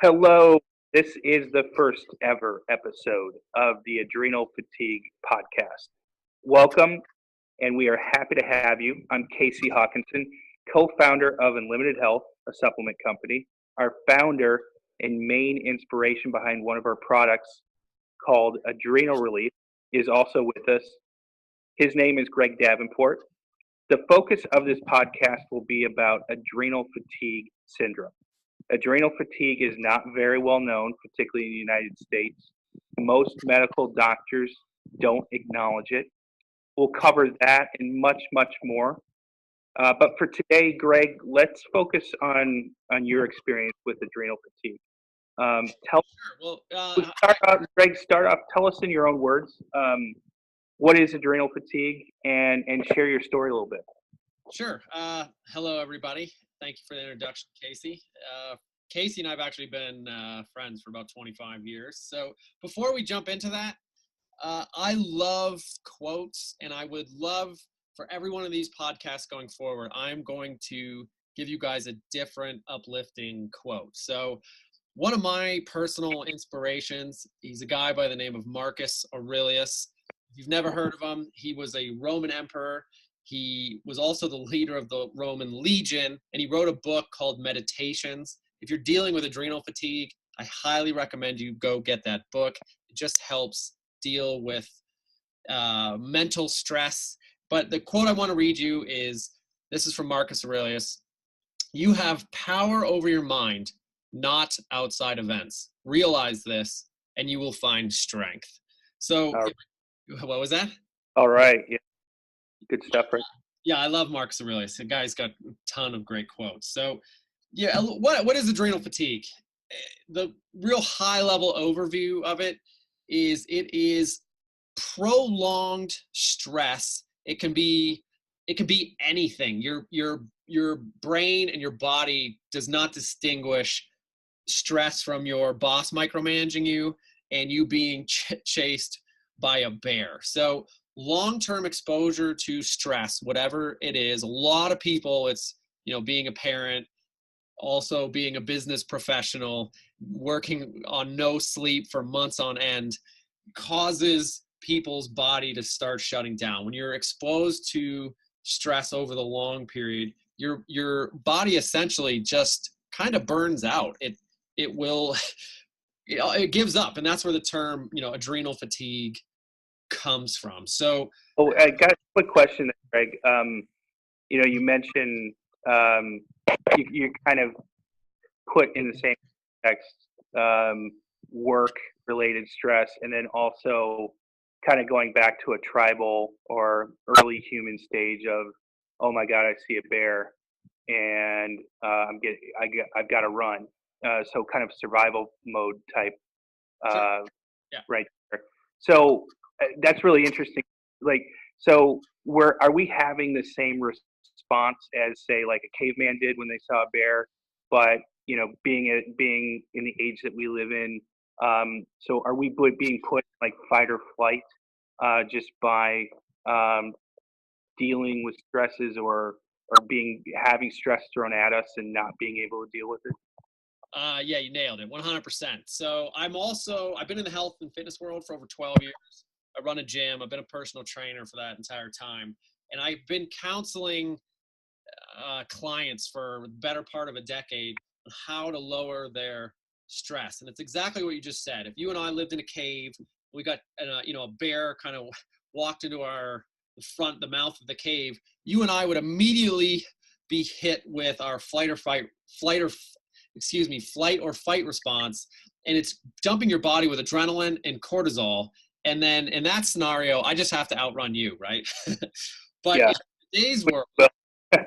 Hello, this is the first ever episode of the Adrenal Fatigue podcast. Welcome, and we are happy to have you. I'm Casey Hawkinson, co founder of Unlimited Health, a supplement company. Our founder and main inspiration behind one of our products called Adrenal Relief is also with us. His name is Greg Davenport. The focus of this podcast will be about adrenal fatigue syndrome. Adrenal fatigue is not very well known, particularly in the United States. Most medical doctors don't acknowledge it. We'll cover that and much, much more. But for today, Greg, let's focus on your experience with adrenal fatigue. Tell Well, start out, Greg. Start off. Tell us in your own words what is adrenal fatigue, and share your story a little bit. sure. Hello, everybody. Thank you for the introduction, Casey. Casey and I have actually been friends for about 25 years. So before we jump into that, I love quotes, and I would love for every one of these podcasts going forward, I'm going to give you guys a different uplifting quote. So one of my personal inspirations, he's a guy by the name of Marcus Aurelius. If you've never heard of him, he was a Roman emperor. He was also the leader of the Roman Legion, and he wrote a book called Meditations. If you're dealing with adrenal fatigue, I highly recommend you go get that book. It just helps deal with mental stress. But the quote I want to read you this is from Marcus Aurelius. You have power over your mind, not outside events. Realize this, and you will find strength. So, what was that? All right. Yeah. Good stuff, right? Yeah, I love Marcus Aurelius. The guy's got a ton of great quotes. So, yeah, what is adrenal fatigue? The real high-level overview of it is prolonged stress. It can be anything. Your brain and your body does not distinguish stress from your boss micromanaging you and you being chased by a bear. So long-term exposure to stress, whatever it is, a lot of people, it's, being a parent, also being a business professional, working on no sleep for months on end, causes people's body to start shutting down. When you're exposed to stress over the long period, your body essentially just kind of burns out. It will, it gives up, and that's where the term, adrenal fatigue comes from. So, I got a quick question, Greg. You mentioned you kind of put in the same context work-related stress, and then also kind of going back to a tribal or early human stage of, oh my God, I see a bear, and I've got to run. So kind of survival mode type, sure. Yeah. right there. So that's really interesting. So are we having the same response as, say, like a caveman did when they saw a bear, but being in the age that we live in, so are we being put like fight or flight just by dealing with stresses or having stress thrown at us and not being able to deal with it? Yeah, you nailed it, 100%. So I've been in the health and fitness world for over 12 years. I run a gym. I've been a personal trainer for that entire time. And I've been counseling clients for the better part of a decade on how to lower their stress. And it's exactly what you just said. If you and I lived in a cave, we got a bear kind of walked into the mouth of the cave, you and I would immediately be hit with our flight or fight response, and it's dumping your body with adrenaline and cortisol. And then in that scenario, I just have to outrun you, right? But yeah. In today's world,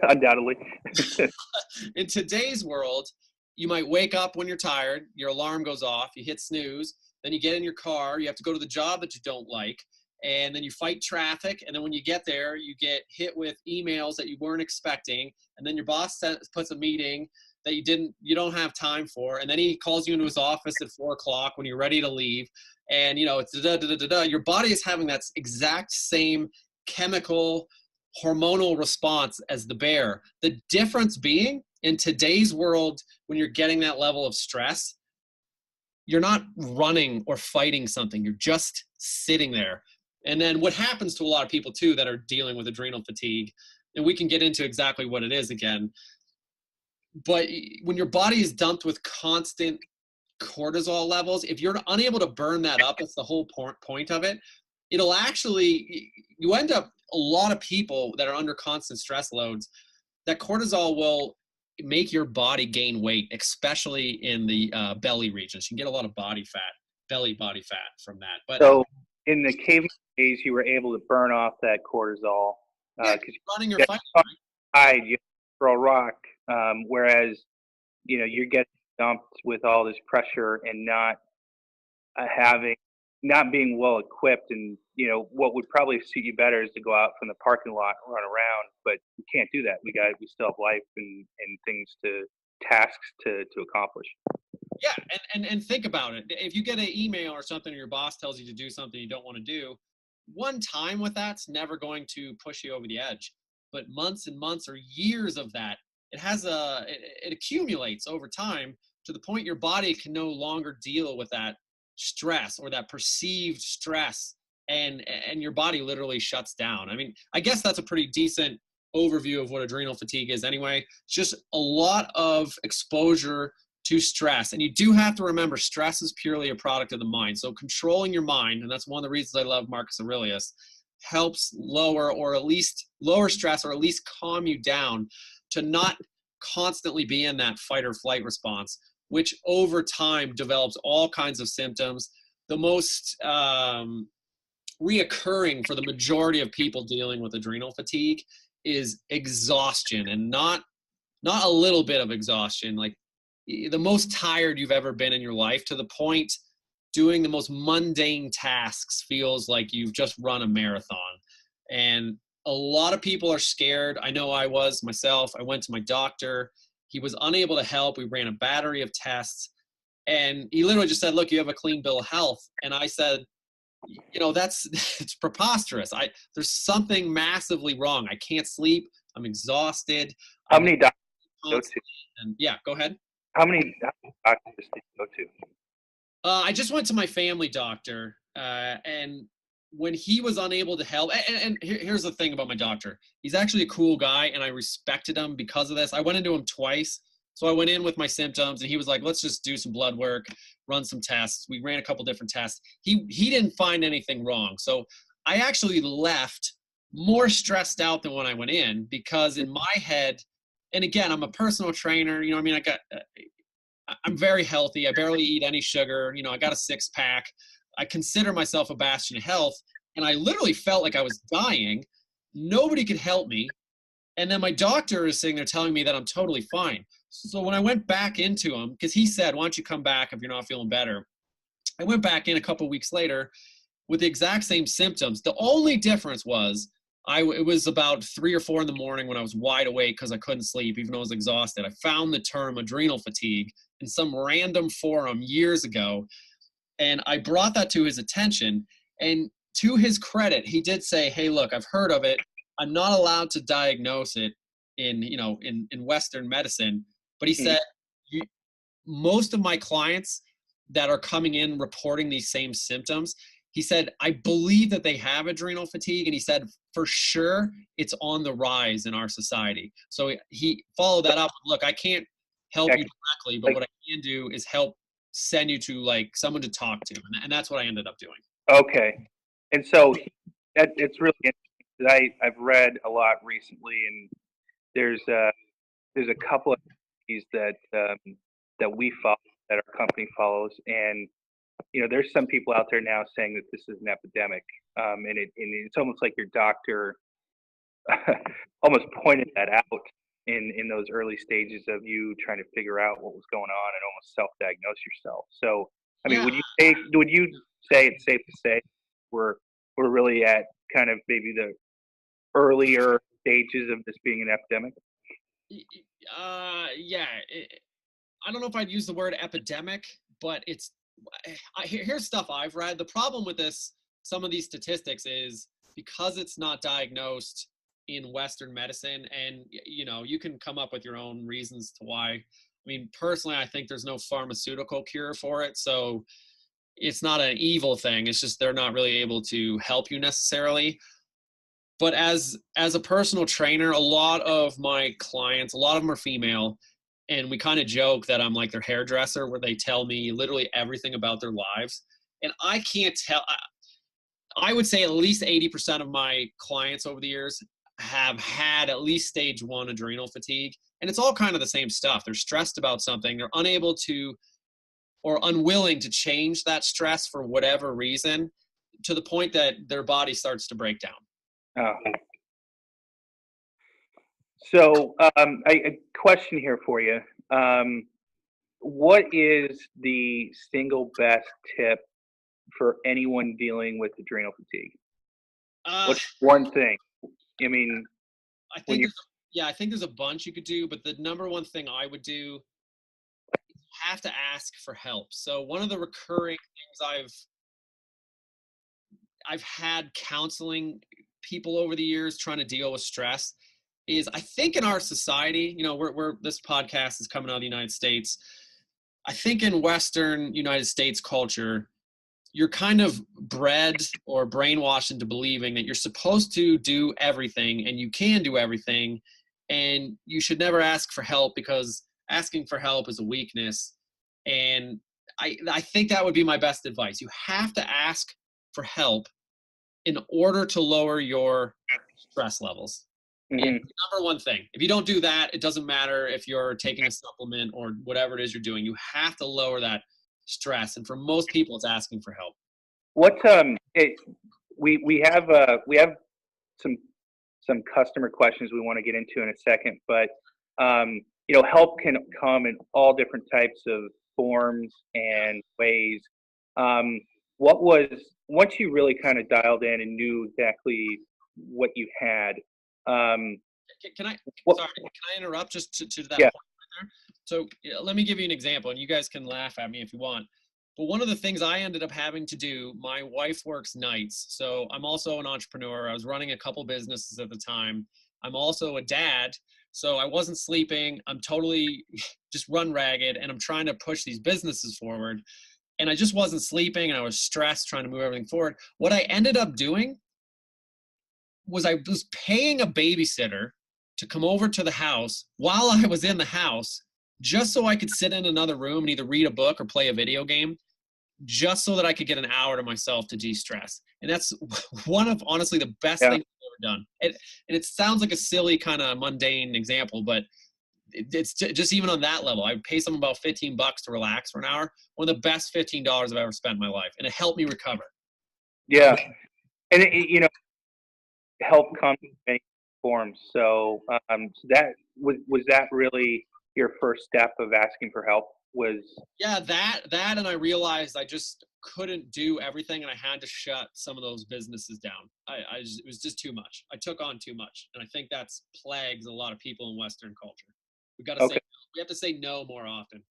undoubtedly, in today's world, you might wake up when you're tired, your alarm goes off, you hit snooze, then you get in your car, you have to go to the job that you don't like, and then you fight traffic, and then when you get there, you get hit with emails that you weren't expecting, and then your boss puts a meeting that you don't have time for, and then he calls you into his office at 4:00 when you're ready to leave, and it's your body is having that exact same chemical hormonal response as the bear. The difference being, in today's world, when you're getting that level of stress, you're not running or fighting something. You're just sitting there. And then what happens to a lot of people too that are dealing with adrenal fatigue, and we can get into exactly what it is again, but when your body is dumped with constant cortisol levels, if you're unable to burn that up, that's the whole point of it. It'll actually, you end up, a lot of people that are under constant stress loads, that cortisol will make your body gain weight, especially in the belly regions. You can get a lot of body fat, belly body fat from that. But so in the caveman days, you were able to burn off that cortisol yeah, because running your you fight. hide, you throw a rock, whereas you're getting dumped with all this pressure and not not being well equipped, and what would probably suit you better is to go out from the parking lot and run around, but we can't do that. We still have life and things tasks to accomplish. Yeah, and think about it. If you get an email or something, or your boss tells you to do something you don't want to do, one time with that's never going to push you over the edge. But months and months or years of that, it accumulates over time to the point your body can no longer deal with that stress or that perceived stress, and your body literally shuts down. I mean, I guess that's a pretty decent overview of what adrenal fatigue is anyway. It's just a lot of exposure to stress. And you do have to remember, stress is purely a product of the mind. So controlling your mind, and that's one of the reasons I love Marcus Aurelius, helps lower stress, or at least calm you down to not constantly be in that fight or flight response, which over time develops all kinds of symptoms. The most reoccurring for the majority of people dealing with adrenal fatigue is exhaustion, and not a little bit of exhaustion, like the most tired you've ever been in your life, to the point doing the most mundane tasks feels like you've just run a marathon. And a lot of people are scared. I know I was myself. I went to my doctor. He was unable to help. We ran a battery of tests, and he literally just said, look, you have a clean bill of health. And I said, it's preposterous. There's something massively wrong. I can't sleep. I'm exhausted. How many doctors do you go to? And yeah, go ahead. How many doctors did you go to? I just went to my family doctor, and when he was unable to help, and here's the thing about my doctor. He's actually a cool guy, and I respected him because of this. I went into him twice. So I went in with my symptoms, and he was like, let's just do some blood work, run some tests. We ran a couple different tests. He didn't find anything wrong. So I actually left more stressed out than when I went in, because in my head, and again, I'm a personal trainer, I mean, I'm very healthy. I barely eat any sugar. I got a 6-pack. I consider myself a bastion of health. And I literally felt like I was dying. Nobody could help me. And then my doctor is sitting there telling me that I'm totally fine. So when I went back into him, because he said, why don't you come back if you're not feeling better? I went back in a couple of weeks later with the exact same symptoms. The only difference was it was about 3 or 4 in the morning when I was wide awake because I couldn't sleep, even though I was exhausted. I found the term adrenal fatigue in some random forum years ago, and I brought that to his attention. And to his credit, he did say, hey, look, I've heard of it. I'm not allowed to diagnose it in Western medicine. But he said, most of my clients that are coming in reporting these same symptoms, he said, I believe that they have adrenal fatigue. And he said, for sure, it's on the rise in our society. So he followed that up. Look, I can't help you directly, but what I can do is help send you to someone to talk to. And that's what I ended up doing. Okay. And so it's really interesting. I've read a lot recently, and there's a couple of things that we follow, that our company follows, and there's some people out there now saying that this is an epidemic, and it's almost like your doctor almost pointed that out in those early stages of you trying to figure out what was going on and almost self-diagnose yourself. So, I mean, would you say it's safe to say we're really at kind of maybe the earlier stages of this being an epidemic? Yeah. I don't know if I'd use the word epidemic, but here's stuff I've read. The problem with some of these statistics is because it's not diagnosed in Western medicine, and you can come up with your own reasons to why. I mean, personally, I think there's no pharmaceutical cure for it. So it's not an evil thing. It's just they're not really able to help you necessarily. But as a personal trainer, a lot of my clients, a lot of them are female, and we kind of joke that I'm like their hairdresser, where they tell me literally everything about their lives. And I can't tell. I would say at least 80% of my clients over the years have had at least stage 1 adrenal fatigue. And it's all kind of the same stuff. They're stressed about something. They're unable to or unwilling to change that stress for whatever reason, to the point that their body starts to break down. Oh. So a question here for you. What is the single best tip for anyone dealing with adrenal fatigue? What's one thing? I mean, I think I think there's a bunch you could do, but the number one thing I would do is you have to ask for help. So one of the recurring things I've had counseling people over the years trying to deal with stress is, I think in our society, you know, we're this podcast is coming out of the United States. I think in Western United States culture, you're kind of bred or brainwashed into believing that you're supposed to do everything and you can do everything, and you should never ask for help because asking for help is a weakness. And I think that would be my best advice. You have to ask for help in order to lower your stress levels. Mm-hmm. And number one thing, if you don't do that, it doesn't matter if you're taking a supplement or whatever it is you're doing. You have to lower that stress. And for most people, it's asking for help. What we have some customer questions we want to get into in a second, but you know, help can come in all different types of forms and ways. What was, once you really kind of dialed in and knew exactly what you had? Can I interrupt just to that point right there? So let me give you an example, and you guys can laugh at me if you want. But one of the things I ended up having to do, my wife works nights, so I'm also an entrepreneur. I was running a couple businesses at the time. I'm also a dad, so I wasn't sleeping. I'm totally just run ragged, and I'm trying to push these businesses forward. And I just wasn't sleeping, and I was stressed trying to move everything forward. What I ended up doing was I was paying a babysitter to come over to the house while I was in the house, just so I could sit in another room and either read a book or play a video game, just so that I could get an hour to myself to de-stress. And that's one of, honestly, the best things I've ever done. And it sounds like a silly kind of mundane example, but it's just even on that level. I would pay someone about $15 to relax for an hour. One of the best $15 I've ever spent in my life. And it helped me recover. Yeah. And you know, help comes in many forms. So, so that was that really your first step of asking for help? Was that and I realized I just couldn't do everything, and I had to shut some of those businesses down. It was just too much. I took on too much, and I think that's plagues a lot of people in Western culture. We have to say no more often.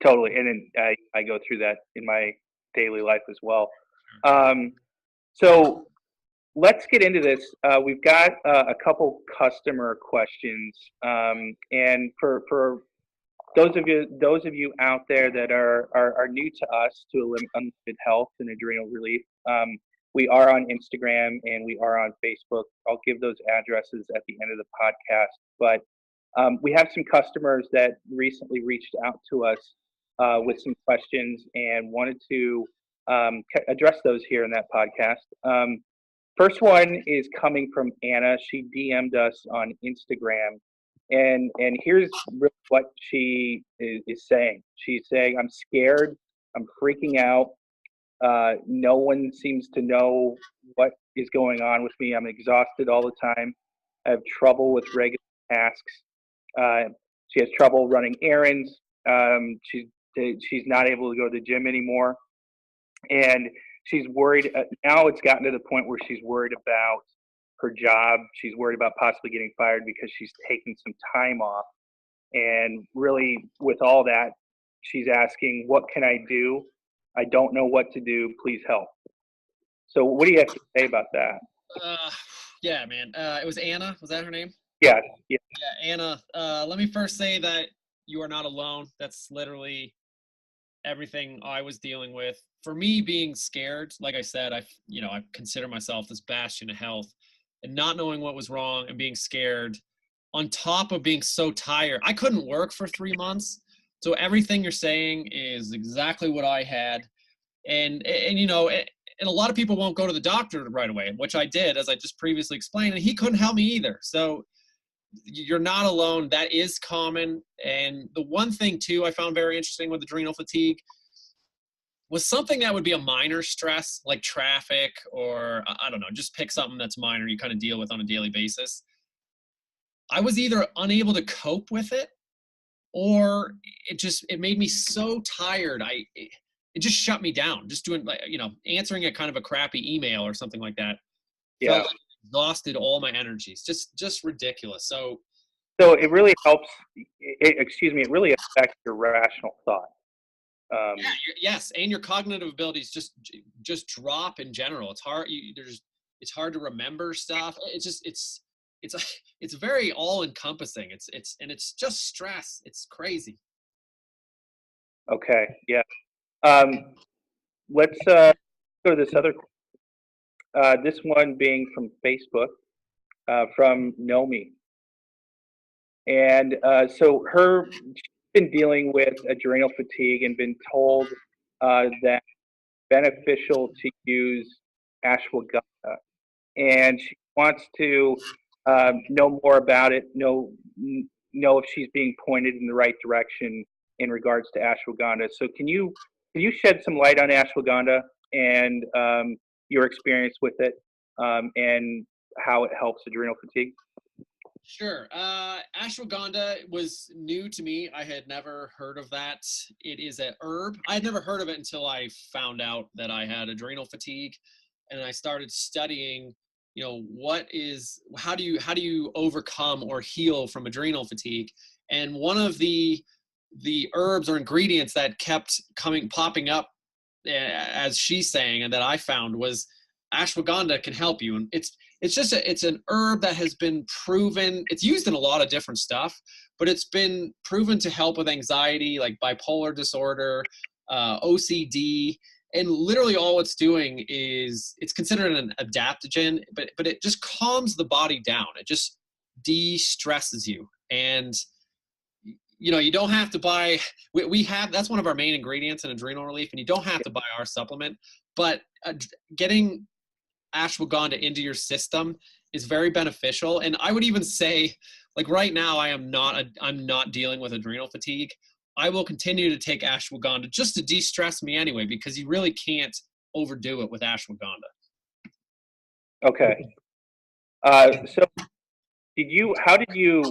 Totally, and then I go through that in my daily life as well. So let's get into this. We've got a couple customer questions, and for those of you out there that are new to us, to Unlimited Health and Adrenal Relief, we are on Instagram and we are on Facebook. I'll give those addresses at the end of the podcast. But we have some customers that recently reached out to us with some questions and wanted to address those here in that podcast. First one is coming from Anna. She DM'd us on Instagram, and here's really what she is saying. She's saying, "I'm scared. I'm freaking out. No one seems to know what is going on with me. I'm exhausted all the time. I have trouble with regular tasks. She has trouble running errands. She's not able to go to the gym anymore, and she's worried. Now it's gotten to the point where she's worried about her job. She's worried about possibly getting fired because she's taking some time off. And really, with all that, she's asking, what can I do? I don't know what to do. Please help." So what do you have to say about that? Yeah, man. It was Anna. Was that her name? Yeah. Yeah, Anna. Let me first say that you are not alone. That's literally everything I was dealing with. For me, being scared, like I said, I consider myself this bastion of health, and not knowing what was wrong and being scared on top of being so tired. I couldn't work for 3 months. So everything you're saying is exactly what I had. And and a lot of people won't go to the doctor right away, which I did, as I just previously explained, and he couldn't help me either. So you're not alone. That is common. And the one thing too I found very interesting with adrenal fatigue was something that would be a minor stress, like traffic, or I don't know, just pick something that's minor you kind of deal with on a daily basis. I was either unable to cope with it, or it made me so tired. It just shut me down. Just doing, like, answering a kind of a crappy email or something like that. Yeah. Felt like it exhausted all my energies. Just ridiculous. So it really helps. It really affects your rational thought. Yeah, yes, and your cognitive abilities just drop in general. It's hard. It's hard to remember stuff. It's it's very all encompassing. It's just stress. It's crazy. Okay. Yeah. Let's go to this other. This one being from Facebook, from Nomi, and so she's been dealing with adrenal fatigue and been told that beneficial to use ashwagandha, and she wants to know more about it, know if she's being pointed in the right direction in regards to ashwagandha. So can you shed some light on ashwagandha and your experience with it, and how it helps adrenal fatigue? Sure. Ashwagandha was new to me. I had never heard of that. It is a herb. I had never heard of it until I found out that I had adrenal fatigue, and I started studying. How do you overcome or heal from adrenal fatigue? And one of the herbs or ingredients that kept popping up, as she's saying, and that I found, was ashwagandha can help you. And it's an herb that has been proven. It's used in a lot of different stuff, but it's been proven to help with anxiety, like bipolar disorder, OCD. And literally all it's doing is, it's considered an adaptogen, but it just calms the body down. It just de-stresses you. And you don't have to buy, we have, that's one of our main ingredients in adrenal relief, and you don't have to buy our supplement, but getting ashwagandha into your system is very beneficial. And I would even say, like, right now I'm not dealing with adrenal fatigue. I will continue to take ashwagandha just to de-stress me anyway, because you really can't overdo it with ashwagandha. Okay. So how did you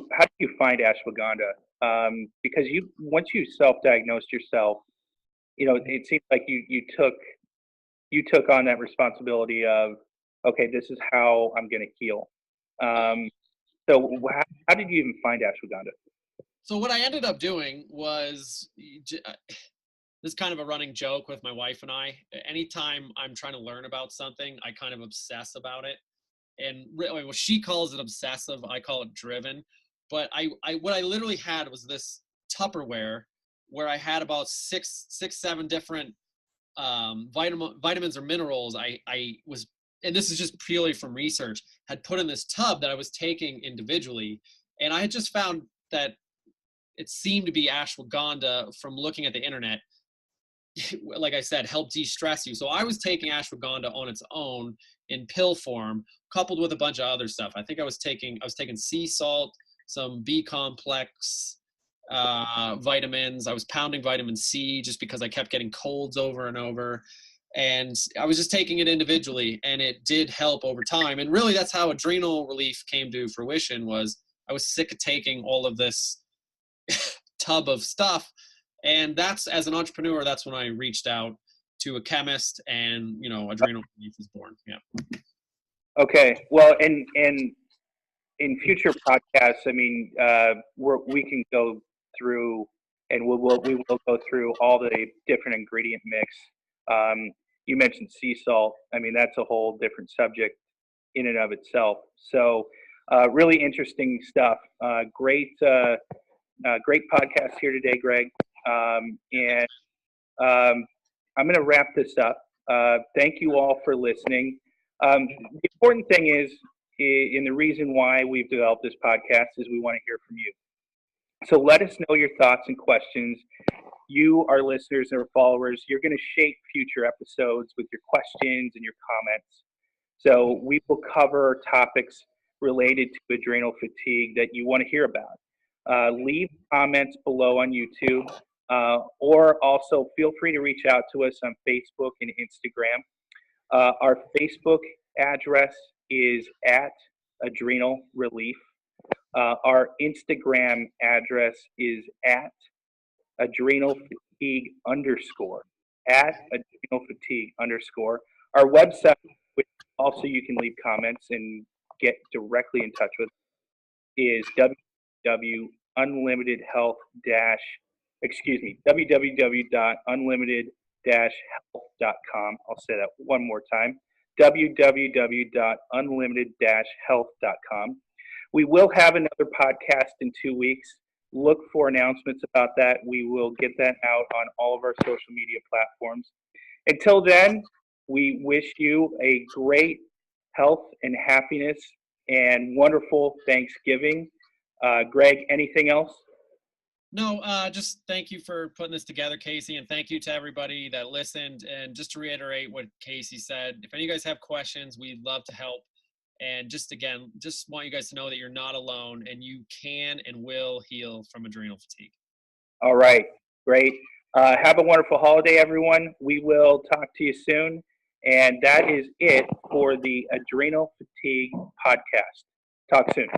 find ashwagandha? Because once you self-diagnosed yourself, it seems like you took on that responsibility of, okay, this is how I'm going to heal. So how did you even find ashwagandha? So what I ended up doing was, this is kind of a running joke with my wife and I. Anytime I'm trying to learn about something, I kind of obsess about it. And really, well, she calls it obsessive, I call it driven. But what I literally had was this Tupperware where I had about six, 7 different vitamins or minerals. I was, and this is just purely from research, had put in this tub that I was taking individually. And I had just found that it seemed to be ashwagandha from looking at the internet. Like I said, help de-stress you. So I was taking ashwagandha on its own in pill form, coupled with a bunch of other stuff. I think I was taking sea salt, some B complex vitamins. I was pounding vitamin C just because I kept getting colds over and over. And I was just taking it individually, and it did help over time. And really, that's how adrenal relief came to fruition. Was I was sick of taking all of this tub of stuff. And that's, as an entrepreneur, that's when I reached out to a chemist, and adrenal relief was born. Yeah. Okay. Well, and in future podcasts, I mean, we can go through, and we will go through all the different ingredient mix. You mentioned sea salt. I mean, that's a whole different subject in and of itself. So, really interesting stuff. Great Great podcast here today, Greg. And I'm going to wrap this up. Thank you all for listening. The important thing is, and the reason why we've developed this podcast is we want to hear from you. So let us know your thoughts and questions. You, our listeners and our followers, you're going to shape future episodes with your questions and your comments. So we will cover topics related to adrenal fatigue that you want to hear about. Leave comments below on YouTube, or also feel free to reach out to us on Facebook and Instagram. Our Facebook address is at Adrenal Relief. Our Instagram address is at Adrenal Fatigue _ at Adrenal Fatigue _ Our website, which also you can leave comments and get directly in touch with, is www.unlimited-health.com. I'll say that one more time, www.unlimited-health.com. We will have another podcast in 2 weeks. Look for announcements about that. We will get that out on all of our social media platforms. Until then, we wish you a great health and happiness and wonderful Thanksgiving. Greg, anything else? No, just thank you for putting this together, Casey, and thank you to everybody that listened. And just to reiterate what Casey said, if any of you guys have questions, we'd love to help. And just again, just want you guys to know that you're not alone and you can and will heal from adrenal fatigue. All right, great. Have a wonderful holiday, everyone. We will talk to you soon. And that is it for the Adrenal Fatigue podcast. Talk soon.